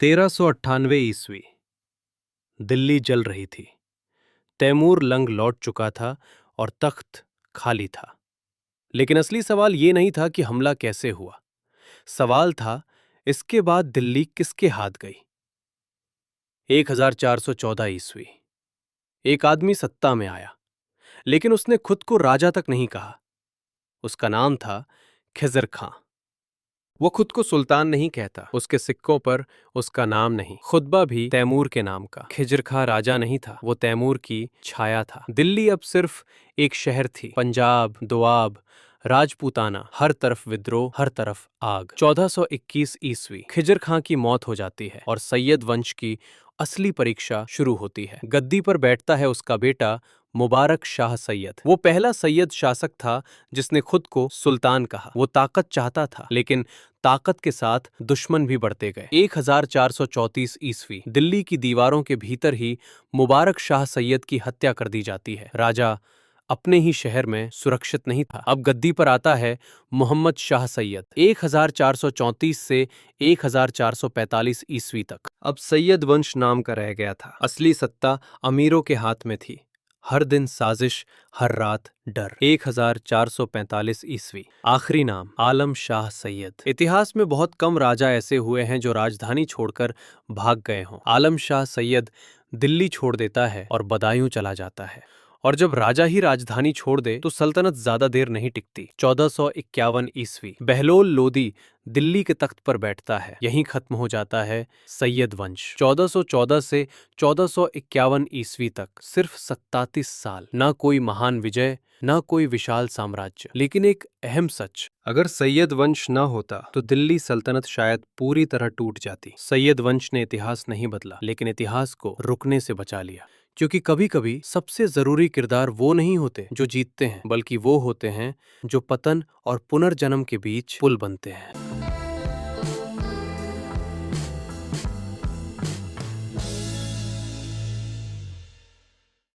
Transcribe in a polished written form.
1398 ईस्वी। दिल्ली जल रही थी। तैमूर लंग लौट चुका था और तख्त खाली था। लेकिन असली सवाल यह नहीं था कि हमला कैसे हुआ। सवाल था, इसके बाद दिल्ली किसके हाथ गई। 1414 ईस्वी। एक आदमी सत्ता में आया, लेकिन उसने खुद को राजा तक नहीं कहा। उसका नाम था खिज़र खां। वो खुद को सुल्तान नहीं कहता, उसके सिक्कों पर उसका नाम नहीं, खुतबा भी तैमूर के नाम का। खिज़र खां राजा नहीं था, वो तैमूर की छाया था। दिल्ली अब सिर्फ एक शहर थी। पंजाब, दोआब, राजपूताना, हर तरफ विद्रोह, हर तरफ आग। 1421 ईस्वी। खिज़र खां की मौत हो जाती है और सैयद वंश की असली परीक्षा शुरू होती है। गद्दी पर बैठता है उसका बेटा मुबारक शाह सैयद। वो पहला सैयद शासक था जिसने खुद को सुल्तान कहा। वो ताकत चाहता था, लेकिन ताकत के साथ दुश्मन भी बढ़ते गए। 1434 ईस्वी। दिल्ली की दीवारों के भीतर ही मुबारक शाह सैयद की हत्या कर दी जाती है। राजा अपने ही शहर में सुरक्षित नहीं था। अब गद्दी पर आता है मोहम्मद शाह सैयद। 1434 से 1445 ईस्वी तक। अब सैयद वंश नाम का रह गया था। असली सत्ता अमीरों के हाथ में थी। हर दिन साजिश, हर रात डर। 1445 ईस्वी। आखिरी नाम आलम शाह सैयद। इतिहास में बहुत कम राजा ऐसे हुए हैं जो राजधानी छोड़कर भाग गए हों। आलम शाह सैयद दिल्ली छोड़ देता है और बदायूं चला जाता है। और जब राजा ही राजधानी छोड़ दे तो सल्तनत ज्यादा देर नहीं टिकती। 1451 ईस्वी। बहलोल लोदी दिल्ली के तख्त पर बैठता है। यहीं खत्म हो जाता है सैयद वंश। 1414 से 1451 ईस्वी तक सिर्फ 37 साल। ना कोई महान विजय, ना कोई विशाल साम्राज्य, लेकिन एक अहम सच, अगर सैयद वंश न होता तो दिल्ली सल्तनत शायद पूरी तरह टूट जाती। सैयद वंश ने इतिहास नहीं बदला, लेकिन इतिहास को रुकने से बचा लिया। क्योंकि कभी कभी सबसे जरूरी किरदार वो नहीं होते जो जीतते हैं, बल्कि वो होते हैं जो पतन और पुनर्जन्म के बीच पुल बनते हैं।